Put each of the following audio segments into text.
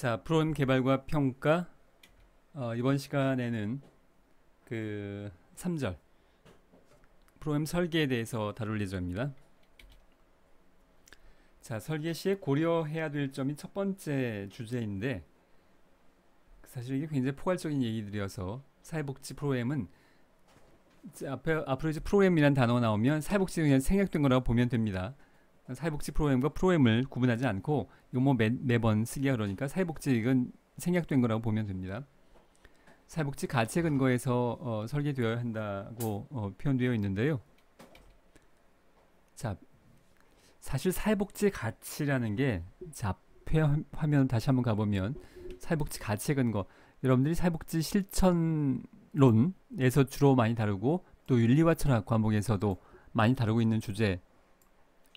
자, 프로그램 개발과 평가. 이번 시간에는 3절 프로그램 설계에 대해서 다룰 예정입니다. 자, 설계 시에 고려해야 될 점이 첫 번째 주제인데, 사실 이게 굉장히 포괄적인 얘기들이어서 사회복지 프로그램은 앞으로 이제 프로그램이라는 단어가 나오면 사회복지가 그냥 생략된 거라고 보면 됩니다. 사회복지 프로그램과 프로그램을 구분하지 않고 이거 뭐 매번 쓰기가 그러니까 사회복지는 생략된 거라고 보면 됩니다. 사회복지 가치에 근거해서 설계되어야 한다고 표현되어 있는데요. 자, 사실 사회복지 가치라는 게, 자, 앞에 화면 다시 한번 가보면 사회복지 가치에 근거, 여러분들이 사회복지 실천론에서 주로 많이 다루고 또 윤리와 철학 과목에서도 많이 다루고 있는 주제인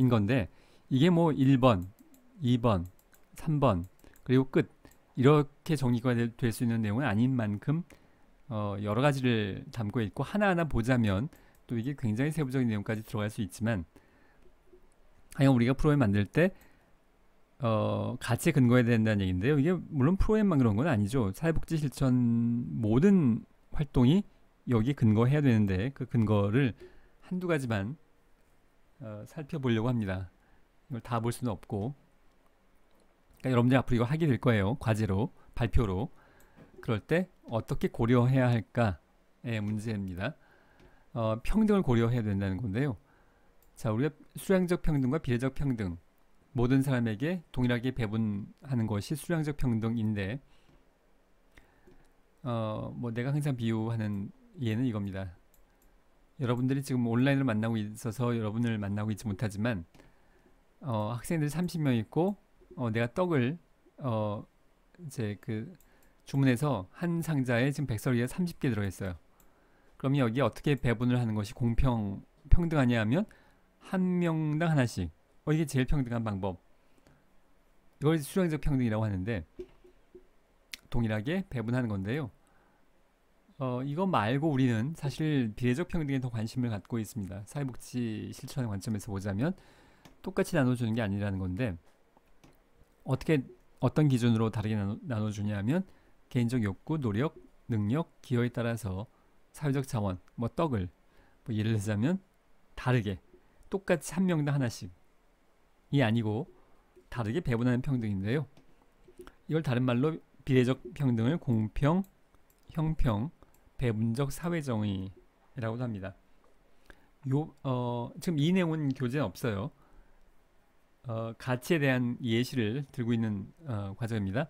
건데, 이게 뭐 1번, 2번, 3번 그리고 끝, 이렇게 정리가 될 수 있는 내용은 아닌 만큼 여러 가지를 담고 있고, 하나하나 보자면 또 이게 굉장히 세부적인 내용까지 들어갈 수 있지만, 하여간 우리가 프로그램 만들 때 가치에 근거해야 된다는 얘기인데요. 이게 물론 프로그램만 그런 건 아니죠. 사회복지 실천 모든 활동이 여기에 근거해야 되는데, 그 근거를 한두 가지만 살펴보려고 합니다. 이걸 다 볼 수는 없고, 그러니까 여러분들 앞으로 이거 하게 될 거예요. 과제로, 발표로. 그럴 때 어떻게 고려해야 할까의 문제입니다. 평등을 고려해야 된다는 건데요. 자, 우리가 수량적 평등과 비례적 평등, 모든 사람에게 동일하게 배분하는 것이 수량적 평등인데, 뭐 내가 항상 비유하는 예는 이겁니다. 여러분들이 지금 온라인으로 만나고 있어서 여러분을 만나고 있지 못하지만, 학생들이 30명 있고, 내가 떡을 이제 주문해서 한 상자에 지금 백설기가 30개 들어있어요. 그러면 여기 어떻게 배분을 하는 것이 평등하냐 하면, 한 명당 하나씩. 이게 제일 평등한 방법. 이걸 수량적 평등이라고 하는데, 동일하게 배분하는 건데요. 이거 말고 우리는 사실 비례적 평등에 더 관심을 갖고 있습니다. 사회복지 실천의 관점에서 보자면 똑같이 나눠주는 게 아니라는 건데, 어떤 기준으로 다르게 나눠주냐 하면, 개인적 욕구, 노력, 능력, 기여에 따라서 사회적 자원, 뭐 떡을 뭐 예를 들자면 다르게, 똑같이 한 명당 하나씩이 아니고 다르게 배분하는 평등인데요. 이걸 다른 말로 비례적 평등을 공평, 형평, 배분적 사회정의라고도 합니다. 지금 이 내용은 교재에 없어요. 가치에 대한 예시를 들고 있는 과정입니다.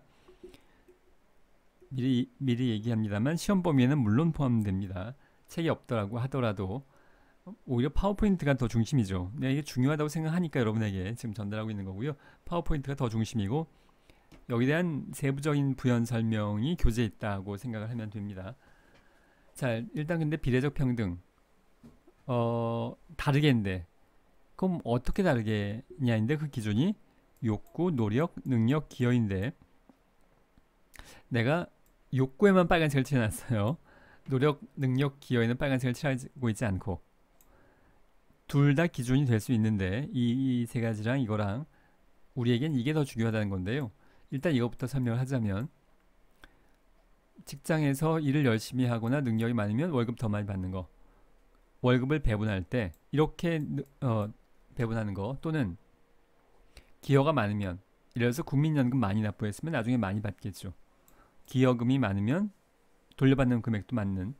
미리 얘기합니다만, 시험 범위에는 물론 포함됩니다. 책이 없더라고 하더라도 오히려 파워포인트가 더 중심이죠. 내가 이게 중요하다고 생각하니까 여러분에게 지금 전달하고 있는 거고요. 파워포인트가 더 중심이고, 여기에 대한 세부적인 부연 설명이 교재에 있다고 생각을 하면 됩니다. 자, 일단 근데 비례적 평등 다르게인데, 그럼 어떻게 다르게냐인데, 그 기준이 욕구, 노력, 능력, 기여인데, 내가 욕구에만 빨간색을 칠해놨어요. 노력, 능력, 기여에는 빨간색을 칠하고 있지 않고, 둘 다 기준이 될 수 있는데, 이 세 가지랑 이거랑 우리에겐 이게 더 중요하다는 건데요. 일단 이것부터 설명을 하자면, 직장에서 일을 열심히 하거나 능력이 많으면 월급 더 많이 받는 거, 월급을 배분할 때 이렇게 배분하는 거, 또는 기여가 많으면, 예를 들어서 국민연금 많이 납부했으면 나중에 많이 받겠죠. 기여금이 많으면 돌려받는 금액도 많는,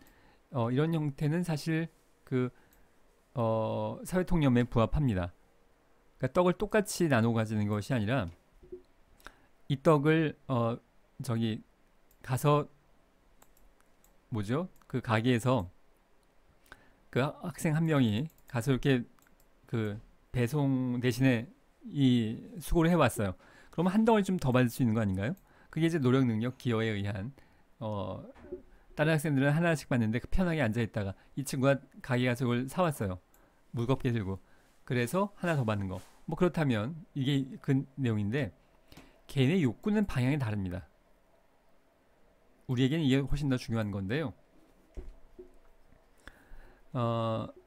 이런 형태는 사실 사회통념에 부합합니다. 그러니까 떡을 똑같이 나누어 가지는 것이 아니라, 이 떡을 저기 가서 그 가게에서 그 학생 한 명이 가서 이렇게 배송 대신에 이 수고를 해왔어요. 그러면 한 덩어리 좀 더 받을 수 있는 거 아닌가요? 그게 이제 노력, 능력, 기여에 의한, 다른 학생들은 하나씩 받는데 편하게 앉아있다가 이 친구가 가게 가서 그걸 사왔어요. 무겁게 들고. 그래서 하나 더 받는 거. 뭐 그렇다면 이게 그 내용인데, 개인의 욕구는 방향이 다릅니다. 우리에게는 이게 훨씬 더 중요한 건데요.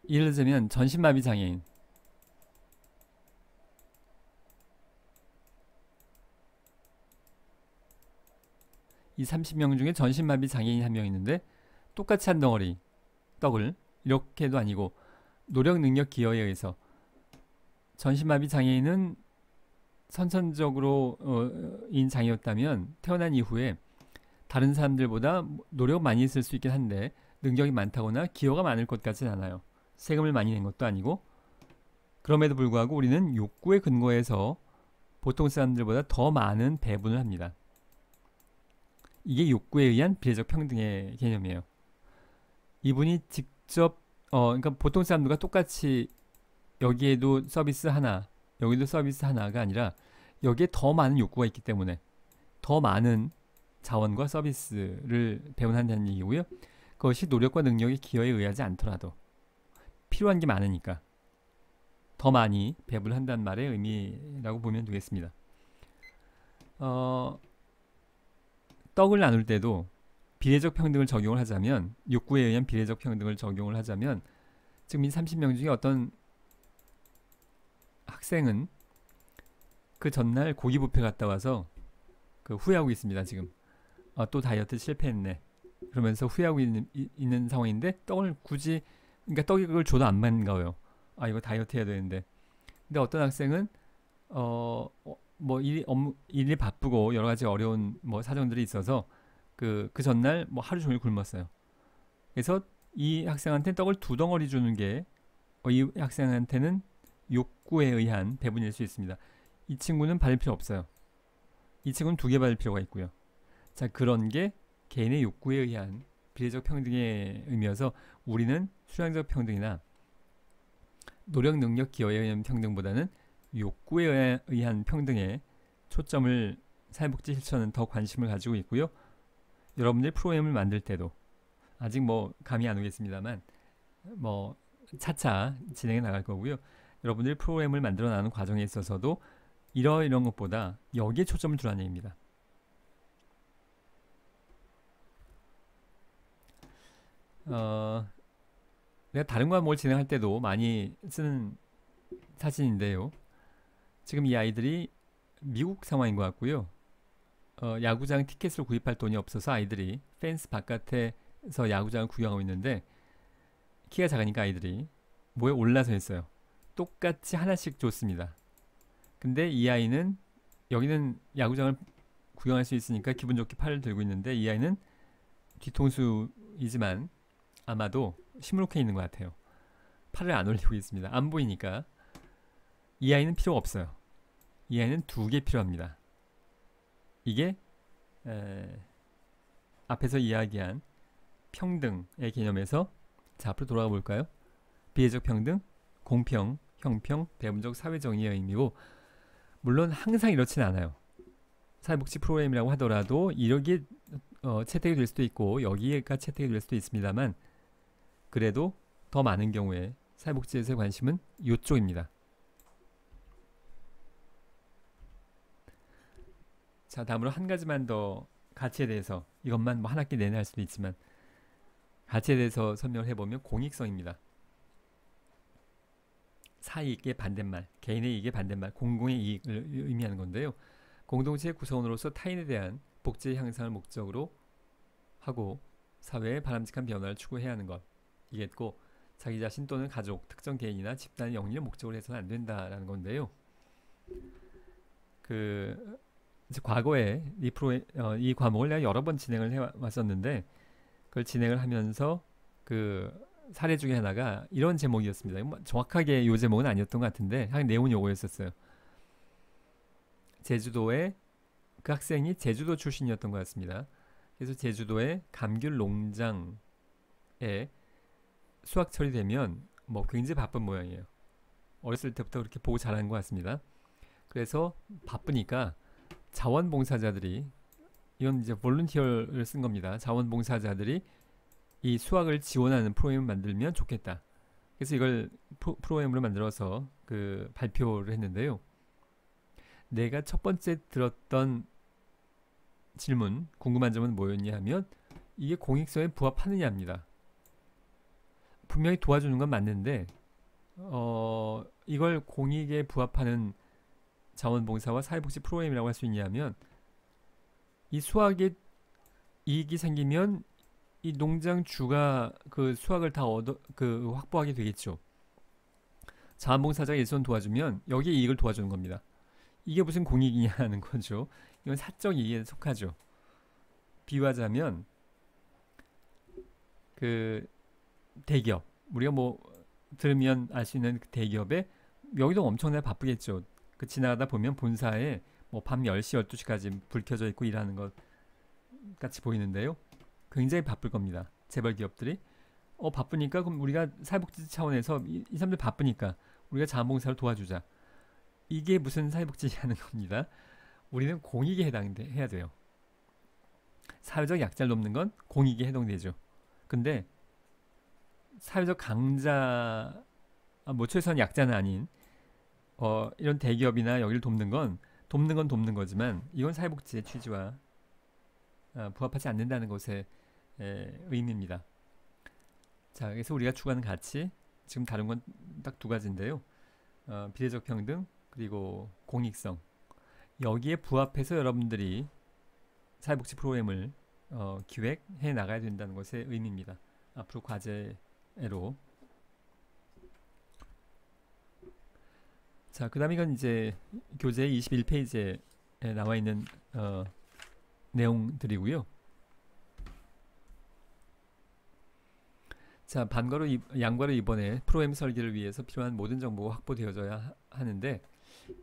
예를 들자면 전신마비 장애인, 이 30명 중에 전신마비 장애인 한 명 있는데 똑같이 한 덩어리 떡을 이렇게도 아니고 노력 능력 기여에 의해서 전신마비 장애인은 선천적으로 인 장애였다면 태어난 이후에 다른 사람들보다 노력 많이 했을 수 있긴 한데 능력이 많다거나 기여가 많을 것 같지는 않아요. 세금을 많이 낸 것도 아니고 그럼에도 불구하고 우리는 욕구에 근거해서 보통 사람들보다 더 많은 배분을 합니다. 이게 욕구에 의한 비례적 평등의 개념이에요. 이분이 직접 그러니까 보통 사람들과 똑같이 여기에도 서비스 하나, 여기도 서비스 하나가 아니라 여기에 더 많은 욕구가 있기 때문에 더 많은 자원과 서비스를 배분한다는 얘기고요. 그것이 노력과 능력의 기여에 의하지 않더라도 필요한 게 많으니까 더 많이 배분한다는 말의 의미라고 보면 되겠습니다. 떡을 나눌 때도 비례적 평등을 적용을 하자면 욕구에 의한 비례적 평등을 적용을 하자면 지금 이 30명 중에 어떤 학생은 그 전날 고기 뷔페 갔다 와서 그 후회하고 있습니다. 지금 또 다이어트 실패했네 그러면서 후회하고 있는 상황인데 떡을 굳이 그러니까 떡이 그걸 줘도 안 반가워요. 이거 다이어트 해야 되는데. 근데 어떤 학생은 뭐 일이 바쁘고 여러 가지 어려운 뭐 사정들이 있어서 그 전날 뭐 하루 종일 굶었어요. 그래서 이 학생한테는 떡을 2덩어리 주는 게 이 학생한테는 욕구에 의한 배분일 수 있습니다. 이 친구는 받을 필요 없어요. 이 친구는 2개 받을 필요가 있고요. 자, 그런 게 개인의 욕구에 의한 비례적 평등의 의미여서 우리는 수량적 평등이나 노력 능력 기여에 의한 평등보다는 욕구에 의한 평등에 초점을 사회복지 실천은 더 관심을 가지고 있고요. 여러분들이 프로그램을 만들 때도 아직 뭐 감이 안 오겠습니다만 뭐 차차 진행해 나갈 거고요. 여러분들이 프로그램을 만들어 나가는 과정에 있어서도 이런 것보다 여기에 초점을 두라는 얘기입니다. 내가 다른 과목을 진행할 때도 많이 쓰는 사진인데요. 지금 이 아이들이 미국 상황인 것 같고요. 야구장 티켓을 구입할 돈이 없어서 아이들이 펜스 바깥에서 야구장을 구경하고 있는데 키가 작으니까 아이들이 뭐에 올라서 있어요. 똑같이 하나씩 줬습니다. 근데 이 아이는 여기는 야구장을 구경할 수 있으니까 기분 좋게 팔을 들고 있는데 이 아이는 뒤통수이지만 아마도 시무룩해 있는 것 같아요. 팔을 안 올리고 있습니다. 안 보이니까. 이 아이는 필요가 없어요. 이 아이는 2개 필요합니다. 이게 앞에서 이야기한 평등의 개념에서 자, 앞으로 돌아가 볼까요? 비례적 평등, 공평, 형평, 배분적 사회정의의 의미고 물론 항상 이렇진 않아요. 사회복지 프로그램이라고 하더라도 이렇게 채택이 될 수도 있고 여기가 채택이 될 수도 있습니다만 그래도 더 많은 경우에 사회복지에서의 관심은 이쪽입니다. 자, 다음으로 한 가지만 더 가치에 대해서 이것만 뭐 한 학기 내내 할 수도 있지만 가치에 대해서 설명을 해보면 공익성입니다. 사이익의 반대말, 개인의 이익의 반대말, 공공의 이익을 의미하는 건데요. 공동체의 구성원으로서 타인에 대한 복지 향상을 목적으로 하고 사회의 바람직한 변화를 추구해야 하는 것 이겠고 자기 자신 또는 가족, 특정 개인이나 집단의 영리를 목적으로 해서는 안 된다라는 건데요. 이제 과거에 이 과목을 내가 여러 번 진행을 해왔었는데 그걸 진행을 하면서 사례 중에 하나가 이런 제목이었습니다. 정확하게 이 제목은 아니었던 것 같은데 내용은 요거였었어요. 제주도에 그 학생이 제주도 출신이었던 것 같습니다. 그래서 제주도의 감귤 농장에 수학 처리되면 뭐 굉장히 바쁜 모양이에요. 어렸을 때부터 그렇게 보고 자란 것 같습니다. 그래서 바쁘니까 자원봉사자들이 이건 이제 볼런티어를 쓴 겁니다. 자원봉사자들이 이 수학을 지원하는 프로그램을 만들면 좋겠다. 그래서 이걸 프로그램으로 만들어서 발표를 했는데요. 내가 첫 번째 들었던 질문, 궁금한 점은 뭐였냐 하면 이게 공익성에 부합하느냐입니다. 분명히 도와주는 건 맞는데 이걸 공익에 부합하는 자원봉사와 사회복지 프로그램이라고 할 수 있냐면 이 수학의 이익이 생기면 이 농장주가 그 수확을 다 확보하게 되겠죠. 자원봉사자가 일손 도와주면 여기에 이익을 도와주는 겁니다. 이게 무슨 공익이냐는 거죠. 이건 사적 이익에 속하죠. 비유하자면 그 대기업, 우리가 뭐 들으면 알 수 있는 그 대기업에 여기도 엄청나게 바쁘겠죠. 그 지나가다 보면 본사에 뭐 밤 10시, 12시까지 불 켜져 있고 일하는 것 같이 보이는데요. 굉장히 바쁠 겁니다. 재벌 기업들이. 바쁘니까 그럼 우리가 사회복지 차원에서 이 사람들 바쁘니까 우리가 자원봉사를 도와주자. 이게 무슨 사회복지냐는 겁니다. 우리는 공익에 해당해야 돼요. 사회적 약자를 돕는 건 공익에 해당되죠. 근데 사회적 강자, 뭐 최소한 약자는 아닌 이런 대기업이나 여기를 돕는 건 돕는 거지만 이건 사회복지의 취지와 부합하지 않는다는 것의 의미입니다. 자, 그래서 우리가 추구하는 가치, 지금 다룬 건 딱 두 가지인데요. 비례적 평등 그리고 공익성. 여기에 부합해서 여러분들이 사회복지 프로그램을 기획해 나가야 된다는 것의 의미입니다. 앞으로 과제로. 자, 그 다음 이건 이제 교재 21페이지에 나와 있는 내용들이고요. 자, 양과로 이번에 프로그램 설계를 위해서 필요한 모든 정보가 확보되어져야 하는데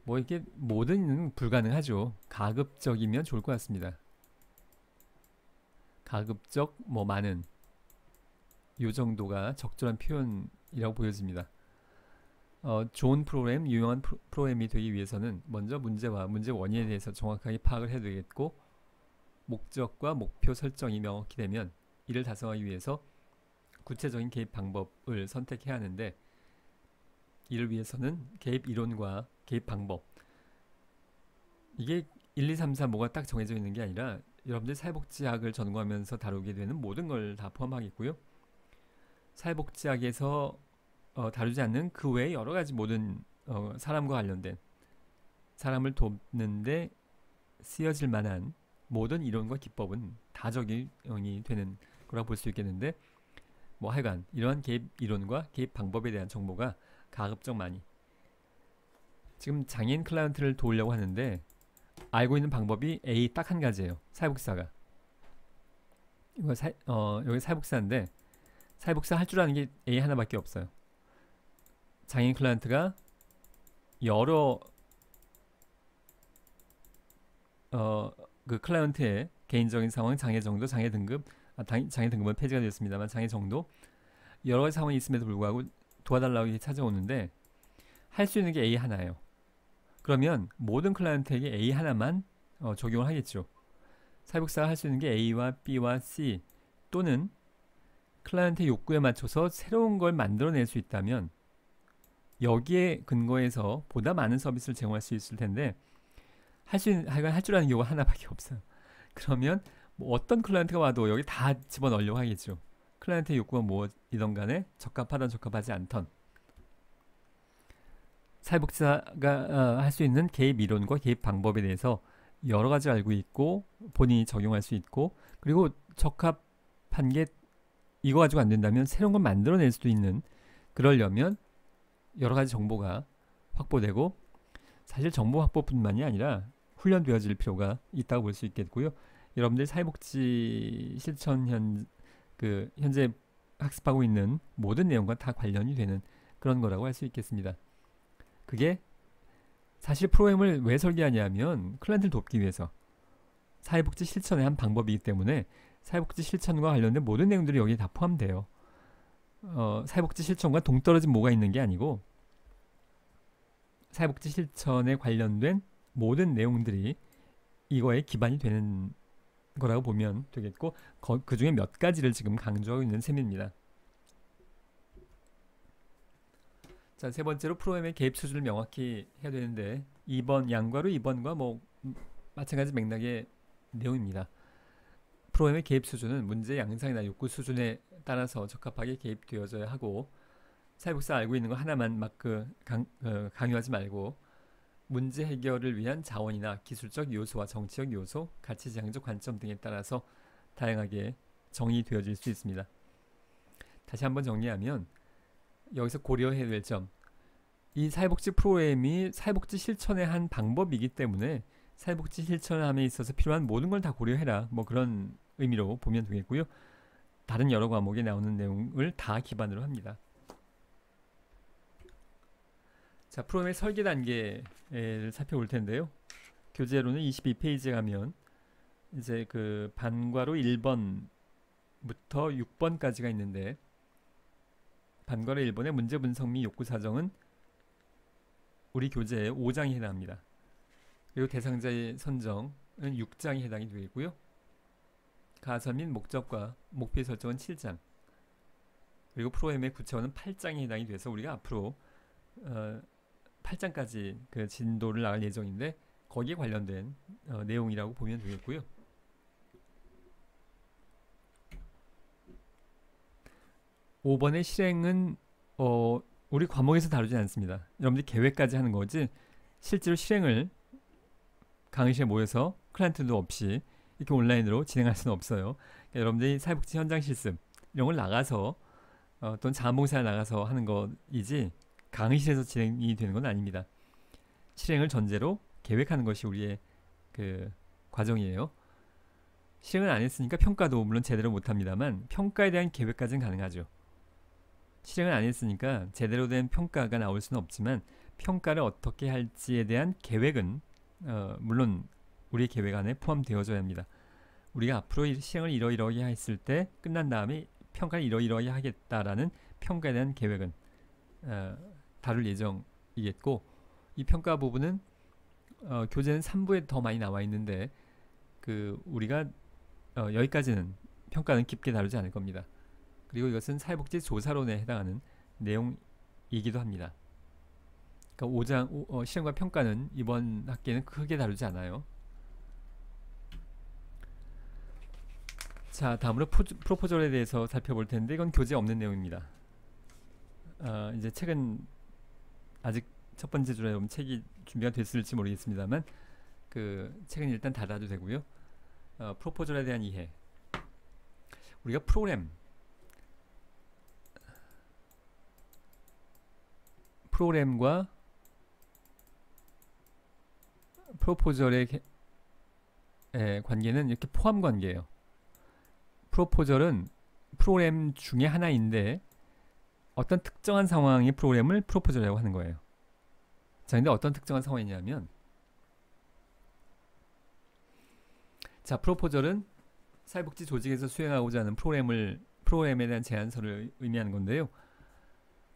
뭐 이게 모든은 불가능하죠. 가급적이면 좋을 것 같습니다. 가급적 뭐 많은 요 정도가 적절한 표현이라고 보여집니다. 좋은 프로그램, 유용한 프로그램이 되기 위해서는 먼저 문제와 문제 원인에 대해서 정확하게 파악을 해야 되겠고 목적과 목표 설정이 명확히 되면 이를 달성하기 위해서 구체적인 개입 방법을 선택해야 하는데 이를 위해서는 개입 이론과 개입 방법 이게 1, 2, 3, 4 뭐가 딱 정해져 있는 게 아니라 여러분들 사회복지학을 전공하면서 다루게 되는 모든 걸 다 포함하겠고요. 사회복지학에서 다루지 않는 그 외의 여러 가지 모든 사람과 관련된 사람을 돕는데 쓰여질 만한 모든 이론과 기법은 다 적용이 되는 거라고 볼 수 있겠는데 뭐 하여간 이러한 개입 이론과 개입 방법에 대한 정보가 가급적 많이 지금 장애인 클라이언트를 도우려고 하는데 알고 있는 방법이 A 딱 한 가지예요. 사회복지사가 여기 사회복지사인데 사회복지사 할 줄 아는 게 A 하나밖에 없어요. 장애인 클라이언트가 여러 그 클라이언트의 개인적인 상황, 장애 정도, 장애 등급, 장애 등급은 폐지가 되었습니다만 장애 정도 여러 가지 상황이 있음에도 불구하고 도와달라고 찾아오는데 할 수 있는 게 A 하나예요. 그러면 모든 클라이언트에게 A 하나만 적용을 하겠죠. 사회복지사가 할 수 있는 게 A와 B와 C 또는 클라이언트의 욕구에 맞춰서 새로운 걸 만들어낼 수 있다면 여기에 근거해서 보다 많은 서비스를 제공할 수 있을 텐데 할 줄 아는 경우가 하나밖에 없어요. 그러면 뭐 어떤 클라이언트가 와도 여기 다 집어넣으려고 하겠죠. 클라이언트의 욕구가 뭐이던 간에 적합하던 적합하지 않던 사회복지사가 할 수 있는 개입 이론과 개입 방법에 대해서 여러 가지 알고 있고 본인이 적용할 수 있고 그리고 적합한 게 이거 가지고 안 된다면 새로운 걸 만들어낼 수도 있는 그러려면 여러 가지 정보가 확보되고 사실 정보 확보뿐만이 아니라 훈련되어질 필요가 있다고 볼 수 있겠고요. 여러분들 사회복지 실천 현재 학습하고 있는 모든 내용과 다 관련이 되는 그런 거라고 할 수 있겠습니다. 그게 사실 프로그램을 왜 설계하냐면 클라이언트를 돕기 위해서 사회복지 실천의 한 방법이기 때문에 사회복지 실천과 관련된 모든 내용들이 여기에 다 포함돼요. 사회복지 실천과 동떨어진 뭐가 있는 게 아니고 사회복지 실천에 관련된 모든 내용들이 이거에 기반이 되는 거라고 보면 되겠고 그 중에 몇 가지를 지금 강조하고 있는 셈입니다. 자, 세 번째로 프로그램의 개입 수준을 명확히 해야 되는데 2번 양과로 2번과 뭐 마찬가지 맥락의 내용입니다. 프로그램의 개입 수준은 문제 양상이나 욕구 수준에 따라서 적합하게 개입되어져야 하고 사회복지사 알고 있는 거 하나만 막 강요하지 말고 문제 해결을 위한 자원이나 기술적 요소와 정치적 요소, 가치지향적 관점 등에 따라서 다양하게 정의되어질 수 있습니다. 다시 한번 정리하면 여기서 고려해야 될 점, 이 사회복지 프로그램이 사회복지 실천의 한 방법이기 때문에 사회복지 실천함에 있어서 필요한 모든 걸 다 고려해라, 뭐 그런 의미로 보면 되겠고요. 다른 여러 과목에 나오는 내용을 다 기반으로 합니다. 자, 프로그램의 설계 단계를 살펴볼 텐데요. 교재로는 22페이지에 가면 이제 그 반괄호 1번부터 6번까지가 있는데, 반괄호 1번의 문제 분석 및 욕구 사정은 우리 교재의 5장에 해당합니다. 그리고 대상자의 선정은 6장에 해당이 되겠고요. 가설 및 목적과 목표의 설정은 7장, 그리고 프로그램의 구체화는 8장에 해당이 돼서 우리가 앞으로 8장까지 그 진도를 나갈 예정인데, 거기에 관련된 내용이라고 보면 되겠고요. (5번의) 실행은 우리 과목에서 다루지 않습니다. 여러분들이 계획까지 하는 거지 실제로 실행을 강의실에 모여서 클라이언트도 없이 이렇게 온라인으로 진행할 수는 없어요. 그러니까 여러분들이 사회복지 현장 실습 이런 걸 나가서 또는 자원봉사에 나가서 하는 것이지 강의실에서 진행이 되는 건 아닙니다. 실행을 전제로 계획하는 것이 우리의 그 과정이에요. 실행을 안 했으니까 평가도 물론 제대로 못합니다만 평가에 대한 계획까지는 가능하죠. 실행을 안 했으니까 제대로 된 평가가 나올 수는 없지만 평가를 어떻게 할지에 대한 계획은 물론 우리 계획 안에 포함되어져야 합니다. 우리가 앞으로 실행을 이러이러하게 했을 때 끝난 다음에 평가를 이러이러하게 하겠다라는 평가에 대한 계획은 다룰 예정이겠고, 이 평가 부분은 교재는 3부에 더 많이 나와 있는데 그 우리가 여기까지는 평가는 깊게 다루지 않을 겁니다. 그리고 이것은 사회복지 조사론에 해당하는 내용이기도 합니다. 그러니까 5장 실행과 평가는 이번 학기에는 크게 다루지 않아요. 자, 다음으로 프로포절에 대해서 살펴볼 텐데 이건 교재에 없는 내용입니다. 이제 책은 아직 첫 번째 주에 여러분 책이 준비가 됐을지 모르겠습니다만 그 책은 일단 닫아도 되고요. 프로포절에 대한 이해, 우리가 프로그램과 프로포절의 관계는 이렇게 포함 관계예요. 프로포절은 프로그램 중에 하나인데 어떤 특정한 상황의 프로그램을 프로포절이라고 하는 거예요. 자, 근데 어떤 특정한 상황이냐면, 자, 프로포절은 사회복지 조직에서 수행하고자 하는 프로그램에 대한 제안서를 의미하는 건데요.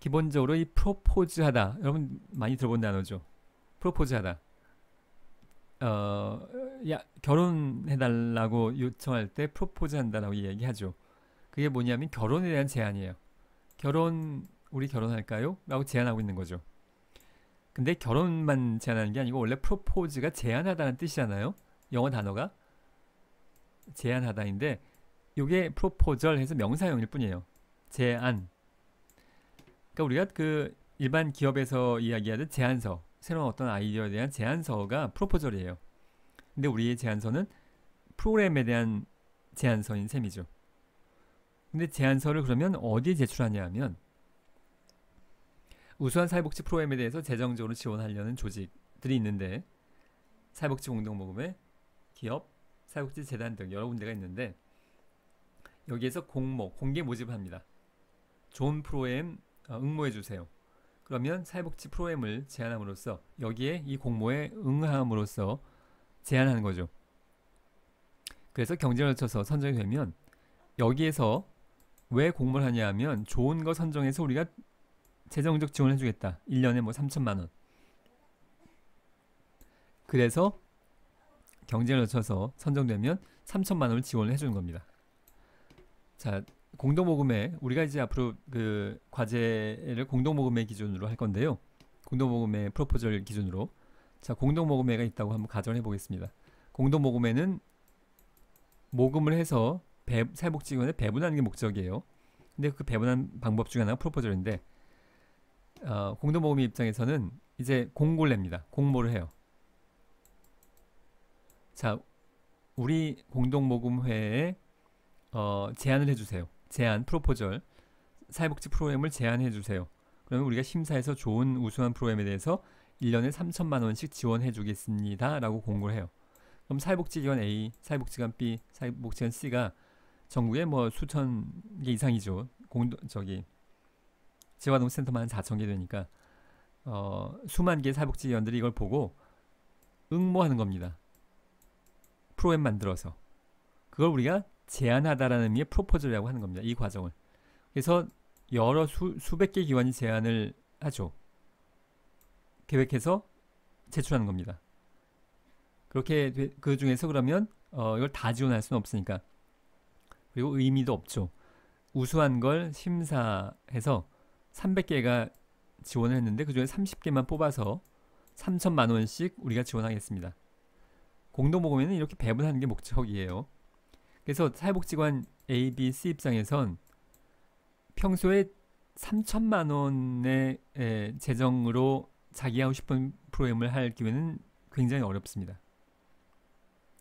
기본적으로 이 프로포즈하다, 여러분 많이 들어본 단어죠. 프로포즈하다. 결혼해달라고 요청할 때 프로포즈한다라고 얘기하죠. 그게 뭐냐면 결혼에 대한 제안이에요. 우리 결혼할까요? 라고 제안하고 있는 거죠. 근데 결혼만 제안하는 게 아니고 원래 프로포즈가 제안하다는 뜻이잖아요. 영어 단어가 제안하다인데 이게 프로포절 해서 명사형일 뿐이에요. 제안. 그러니까 우리가 그 일반 기업에서 이야기하는 제안서, 새로운 어떤 아이디어에 대한 제안서가 프로포절이에요. 근데 우리의 제안서는 프로그램에 대한 제안서인 셈이죠. 근데 제안서를 그러면 어디에 제출하냐 하면 우수한 사회복지 프로그램에 대해서 재정적으로 지원하려는 조직들이 있는데, 사회복지 공동모금회, 기업, 사회복지 재단 등 여러 군데가 있는데 여기에서 공개 모집을 합니다. 좋은 프로그램 응모해 주세요. 그러면 사회복지 프로그램을 제안함으로써 여기에 이 공모에 응함으로써 제안하는 거죠. 그래서 경쟁을 거쳐서 선정이 되면 여기에서 왜 공모를 하냐 하면 좋은 거 선정해서 우리가 재정적 지원을 해주겠다. 1년에 뭐 3천만 원. 그래서 경쟁을 거쳐서 선정되면 3천만 원을 지원을 해주는 겁니다. 자, 공동모금회, 우리가 이제 앞으로 그 과제를 공동모금회 기준으로 할 건데요. 공동모금회 프로포절 기준으로. 자, 공동모금회가 있다고 한번 가정을 해보겠습니다. 공동모금회는 모금을 해서 사회복지기관에 배분하는 게 목적이에요. 근데 그 배분한 방법 중에 하나가 프로포절인데, 공동모금회 입장에서는 이제 공고를 냅니다. 공모를 해요. 자, 우리 공동모금회에 제안을 해주세요. 제안, 프로포절. 사회복지 프로그램을 제안해주세요. 그러면 우리가 심사해서 좋은 우수한 프로그램에 대해서 1년에 3천만 원씩 지원해 주겠습니다 라고 공고를 해요. 그럼 사회복지기관 A, 사회복지관 B, 사회복지관 C가 전국에 뭐 수천 개 이상이죠. 재활동센터만 한 4천 개 되니까 수만 개의 사회복지기관들이 이걸 보고 응모하는 겁니다. 프로그램 만들어서. 그걸 우리가 제안하다라는 의미의 프로포즈라고 하는 겁니다. 이 과정을. 그래서 여러 수백 개 기관이 제안을 하죠. 계획해서 제출하는 겁니다. 그렇게 그 중에서 그러면 이걸 다 지원할 수는 없으니까, 그리고 의미도 없죠. 우수한 걸 심사해서 300개가 지원을 했는데 그 중에 30개만 뽑아서 3천만 원씩 우리가 지원하겠습니다. 공동모금에는 이렇게 배분하는 게 목적이에요. 그래서 사회복지관 A, B, C 입장에선 평소에 3천만 원의 재정으로 자기가 하고 싶은 프로그램을 할 기회는 굉장히 어렵습니다.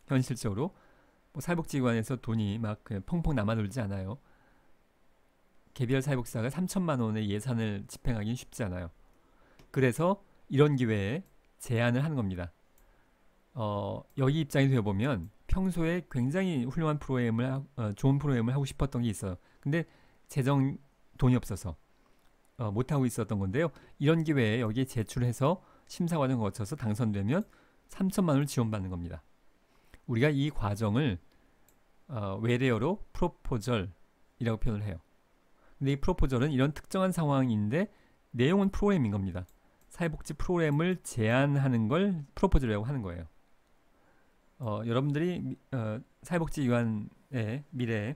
현실적으로 뭐 사회복지기관에서 돈이 막 그냥 펑펑 남아돌지 않아요. 개별 사회복지사가 3천만 원의 예산을 집행하기는 쉽지 않아요. 그래서 이런 기회에 제안을 하는 겁니다. 여기 입장이 되어보면 평소에 굉장히 훌륭한 프로그램을 좋은 프로그램을 하고 싶었던 게 있어요. 근데 돈이 없어서 못하고 있었던 건데요. 이런 기회에 여기에 제출해서 심사 과정 거쳐서 당선되면 3천만 원을 지원받는 겁니다. 우리가 이 과정을 외래어로 프로포절이라고 표현을 해요. 근데 이 프로포절은 이런 특정한 상황인데 내용은 프로그램인 겁니다. 사회복지 프로그램을 제안하는 걸 프로포절이라고 하는 거예요. 여러분들이 사회복지기관의 미래에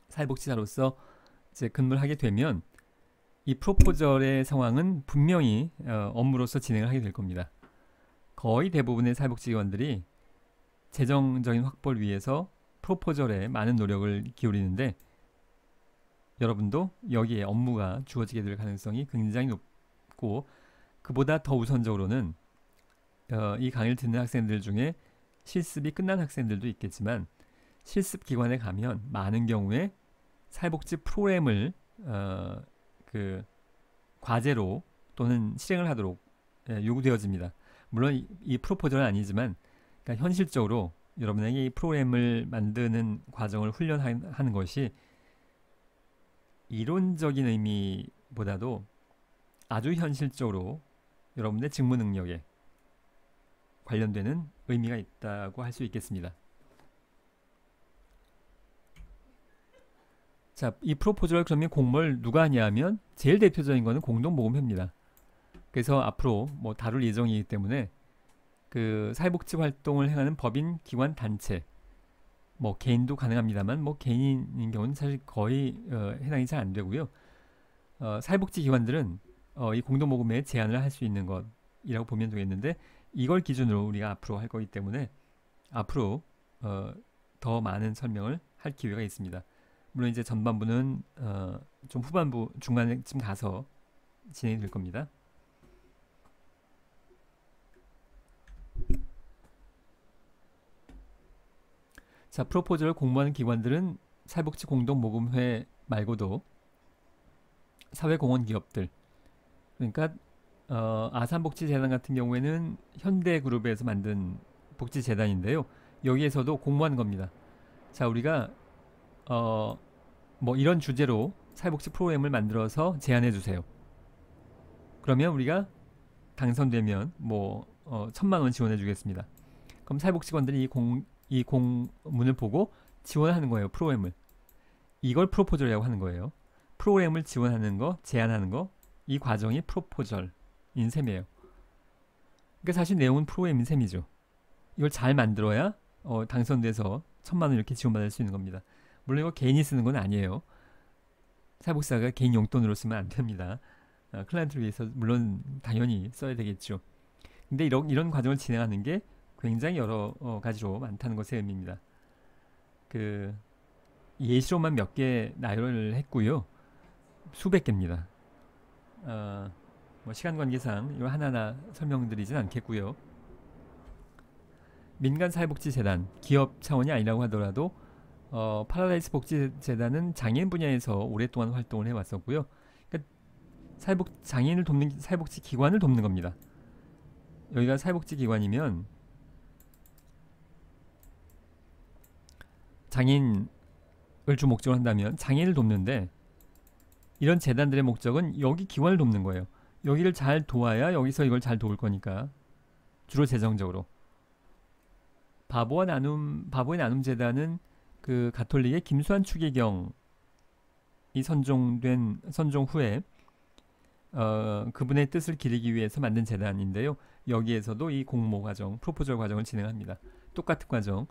사회복지사로서 이제 근무를 하게 되면 이 프로포절의 상황은 분명히 업무로서 진행을 하게 될 겁니다. 거의 대부분의 사회복지기관들이 재정적인 확보를 위해서 프로포절에 많은 노력을 기울이는데 여러분도 여기에 업무가 주어지게 될 가능성이 굉장히 높고, 그보다 더 우선적으로는 이 강의를 듣는 학생들 중에 실습이 끝난 학생들도 있겠지만 실습 기관에 가면 많은 경우에 사회복지 프로그램을 그 과제로 또는 실행을 하도록 요구되어집니다. 물론 이 프로포절은 아니지만, 그러니까 현실적으로 여러분에게 이 프로그램을 만드는 과정을 훈련하는 것이 이론적인 의미보다도 아주 현실적으로 여러분의 직무 능력에 관련되는 의미가 있다고 할 수 있겠습니다. 자, 이 프로포즈를 그러면 공모를 누가 하냐면 제일 대표적인 거는 공동모금회입니다. 그래서 앞으로 뭐 다룰 예정이기 때문에 그 사회복지 활동을 행하는 법인, 기관, 단체, 뭐 개인도 가능합니다만 뭐 개인인 경우는 사실 거의 해당이 잘 안 되고요. 사회복지 기관들은 이 공동모금에 제안을 할 수 있는 것이라고 보면 되겠는데, 이걸 기준으로 우리가 앞으로 할 거기 때문에 앞으로 더 많은 설명을 할 기회가 있습니다. 물론 이제 전반부는 좀 후반부 중간쯤 가서 진행이 될 겁니다. 자, 프로포즈를 공모하는 기관들은 사회복지 공동모금회 말고도 사회공헌 기업들, 그러니까 아산복지재단 같은 경우에는 현대그룹에서 만든 복지재단인데요. 여기에서도 공모하는 겁니다. 자, 우리가 뭐 이런 주제로 사회복지 프로그램을 만들어서 제안해 주세요. 그러면 우리가 당선되면 뭐 1,000만 원 지원해 주겠습니다. 그럼 사회복지관들이 이 공문을 보고 지원하는 거예요. 프로그램을. 이걸 프로포절이라고 하는 거예요. 프로그램을 지원하는 거, 제안하는 거, 이 과정이 프로포절인 셈이에요. 그러니까 사실 내용은 프로그램인 셈이죠. 이걸 잘 만들어야 당선돼서 1,000만 원 이렇게 지원받을 수 있는 겁니다. 물론 이거 개인이 쓰는 건 아니에요. 사회복지사가 개인 용돈으로 쓰면 안 됩니다. 클라이언트를 위해서 물론 당연히 써야 되겠죠. 근데 이런 과정을 진행하는 게 굉장히 여러 가지로 많다는 것의 의미입니다. 그 예시로만 몇 개 나열을 했고요. 수백 개입니다. 뭐 시간 관계상 이거 하나하나 설명드리진 않겠고요. 민간사회복지재단, 기업 차원이 아니라고 하더라도 파라다이스 복지재단은 장애인 분야에서 오랫동안 활동을 해왔었고요. 그러니까 장애인을 돕는 사회복지 기관을 돕는 겁니다. 여기가 사회복지 기관이면 장애인을 주 목적으로 한다면 장애인을 돕는데, 이런 재단들의 목적은 여기 기관을 돕는 거예요. 여기를 잘 도와야 여기서 이걸 잘 도울 거니까, 주로 재정적으로. 바보의 나눔 재단은 그 가톨릭의 김수환 추기경이 선종 후에 그분의 뜻을 기리기 위해서 만든 재단인데요. 여기에서도 이 공모 과정, 프로포절 과정을 진행합니다. 똑같은 과정.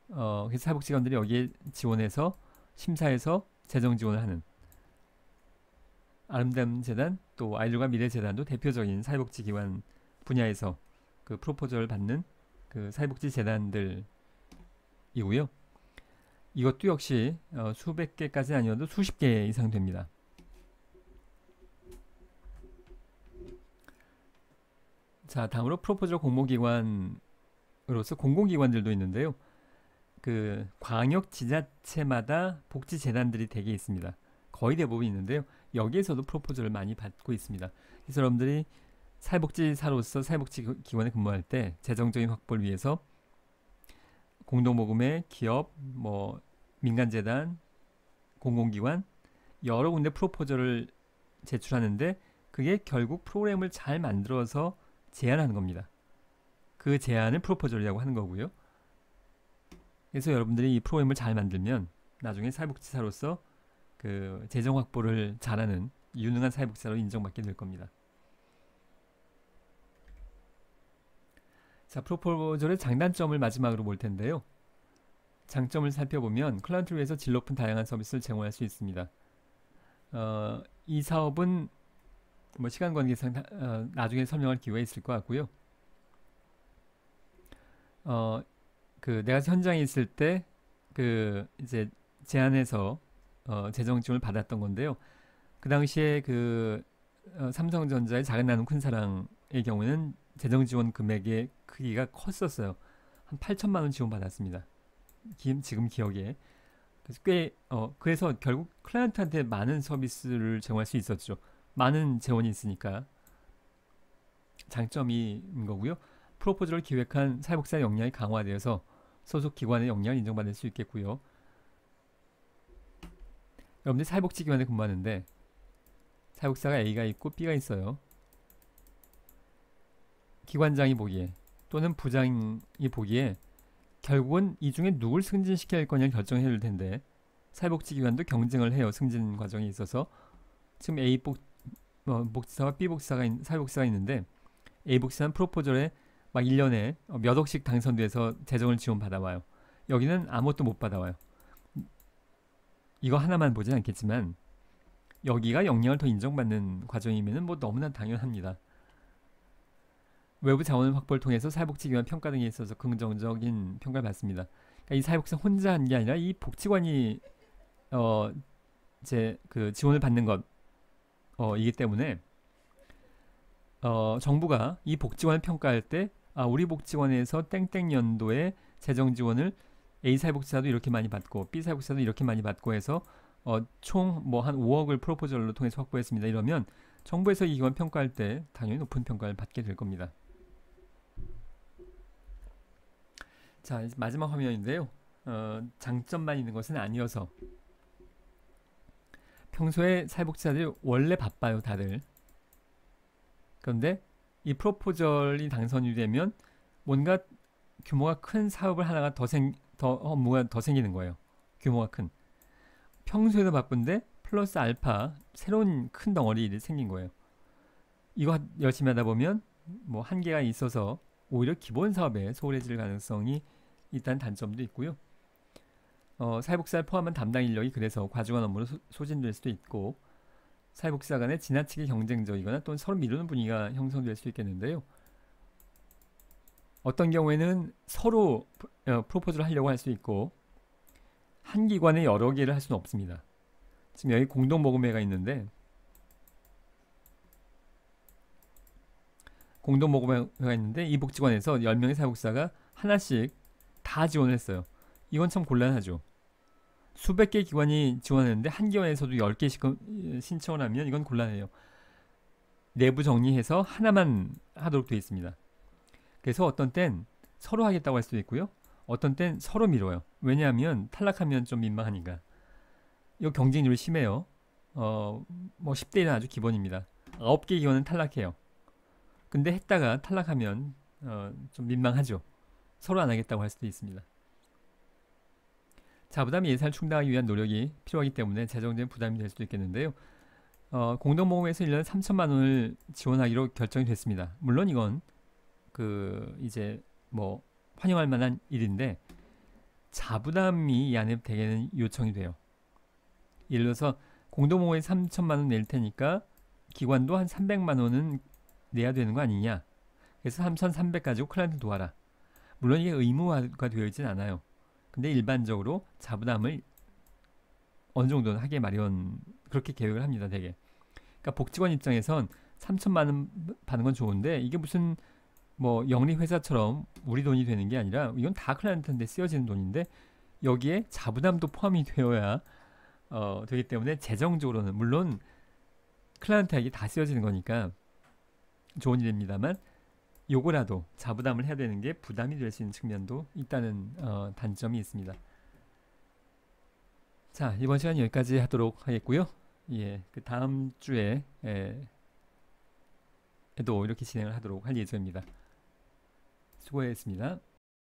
그래서 사회복지관들이 여기에 지원해서 심사해서 재정 지원을 하는, 아름다운 재단, 또 아이들과 미래 재단도 대표적인 사회복지기관 분야에서 그 프로포절을 받는 그 사회복지 재단들이고요. 이것도 역시 수백 개까지는 아니어도 수십 개 이상 됩니다. 자, 다음으로 프로포절 공모기관으로서 공공기관들도 있는데요. 그 광역 지자체마다 복지재단들이 대개 있습니다. 거의 대부분 있는데요. 여기에서도 프로포절을 많이 받고 있습니다. 그래서 여러분들이 사회복지사로서 사회복지기관에 근무할 때 재정적인 확보를 위해서 공동모금회, 기업, 민간재단, 공공기관 여러 군데 프로포절을 제출하는데, 그게 결국 프로그램을 잘 만들어서 제안하는 겁니다. 그 제안을 프로포절이라고 하는 거고요. 그래서 여러분들이 이 프로그램을 잘 만들면 나중에 사회복지사로서 그 재정 확보를 잘하는 유능한 사회복지사로 인정받게 될 겁니다. 자, 프로포절의 장단점을 마지막으로 볼 텐데요. 장점을 살펴보면 클라이언트를 위해서 질 높은 다양한 서비스를 제공할 수 있습니다. 이 사업은 시간 관계상 나중에 설명할 기회가 있을 것 같고요. 내가 현장에 있을 때 이제 제안해서 재정 지원을 받았던 건데요. 그 당시에 삼성전자의 작은 나눔 큰 사랑의 경우에는 재정 지원 금액의 크기가 컸었어요. 한 8천만 원 지원 받았습니다. 지금 기억에. 그래서 결국 클라이언트한테 많은 서비스를 제공할 수 있었죠. 많은 재원이 있으니까. 장점인 거고요. 프로포즈를 기획한 사회복지사 역량이 강화되어서 소속 기관의 역량을 인정받을 수 있겠고요. 여러분들이 사회복지기관에 근무하는데 사회복지사가 A가 있고 B가 있어요. 기관장이 보기에 또는 부장이 보기에 결국은 이 중에 누굴 승진시켜야 할 거냐 결정해야 될 텐데, 사회복지기관도 경쟁을 해요. 승진 과정에 있어서. 지금 A 복지사와 B 사회복지사가 있는데, A 복지사는 프로포절에 막 1년에 몇 억씩 당선돼서 재정을 지원받아와요. 여기는 아무것도 못 받아와요. 이거 하나만 보진 않겠지만 여기가 역량을 더 인정받는 과정이면 너무나 당연합니다. 외부 자원 확보를 통해서 사회복지기관 평가 등에 있어서 긍정적인 평가를 받습니다. 그러니까 이 사회복지사 혼자 한 게 아니라 이 복지관이 지원을 받는 이기 때문에 정부가 이 복지관을 평가할 때 우리 복지관에서 땡땡 연도에 재정 지원을 A 사회복지사도 이렇게 많이 받고 B 사회복지사도 이렇게 많이 받고 해서 총 한 5억을 프로포절로 통해서 확보했습니다. 이러면 정부에서 이 기관 평가할 때 당연히 높은 평가를 받게 될 겁니다. 자, 마지막 화면인데요. 장점만 있는 것은 아니어서, 평소에 사회복지사들이 원래 바빠요, 다들. 그런데 이 프로포절이 당선이 되면 뭔가 규모가 큰 사업을 하나가 업무가 더 생기는 거예요. 규모가 큰. 평소에도 바쁜데 플러스 알파 새로운 큰 덩어리 일이 생긴 거예요. 이거 열심히 하다 보면 한계가 있어서 오히려 기본 사업에 소홀해질 가능성이 있다는 단점도 있고요. 사회복지사를 포함한 담당 인력이 그래서 과중한 업무로 소진될 수도 있고, 사회복지사 간에 지나치게 경쟁적이거나 또는 서로 미루는 분위기가 형성될 수 있겠는데요. 어떤 경우에는 서로 프로포즈를 하려고 할 수 있고, 한 기관에 여러 개를 할 수는 없습니다. 지금 여기 공동모금회가 있는데, 이 복지관에서 10명의 사회복지사가 하나씩 다 지원을 했어요. 이건 참 곤란하죠. 수백 개 기관이 지원하는데 한 기관에서도 10개씩 신청을 하면 이건 곤란해요. 내부 정리해서 하나만 하도록 되어 있습니다. 그래서 어떤 땐 서로 하겠다고 할 수도 있고요. 어떤 땐 서로 미뤄요. 왜냐하면 탈락하면 좀 민망하니까. 이 경쟁률이 심해요. 뭐 10대 1은 아주 기본입니다. 9개 기관은 탈락해요. 근데 했다가 탈락하면 좀 민망하죠. 서로 안 하겠다고 할 수도 있습니다. 자부담 예산을 충당하기 위한 노력이 필요하기 때문에 재정적인 부담이 될 수도 있겠는데요. 공동모금에서 1년 3천만 원을 지원하기로 결정이 됐습니다. 물론 이건 이제 뭐 환영할 만한 일인데 자부담이 이 안에 대개는 요청이 돼요. 예를 들어서 공동모금에 3천만 원 낼 테니까 기관도 한 300만 원은 내야 되는 거 아니냐. 그래서 3,300 가지고 클라이언트 도와라. 물론 이게 의무화가 되어 있진 않아요. 근데 일반적으로 자부담을 어느 정도는 하게 마련, 그렇게 계획을 합니다, 되게. 그러니까 복지관 입장에선 3천만 원 받는 건 좋은데 이게 무슨 뭐 영리회사처럼 우리 돈이 되는 게 아니라 이건 다 클라이언트한테 쓰여지는 돈인데 여기에 자부담도 포함이 되어야 되기 때문에 재정적으로는 물론 클라이언트에게 다 쓰여지는 거니까 좋은 일입니다만 요거라도 자부담을 해야 되는 게 부담이 될 수 있는 측면도 있다는 단점이 있습니다. 자, 이번 시간 여기까지 하도록 하겠고요. 예, 그 다음 주에 에도 이렇게 진행을 하도록 할 예정입니다. 수고했습니다.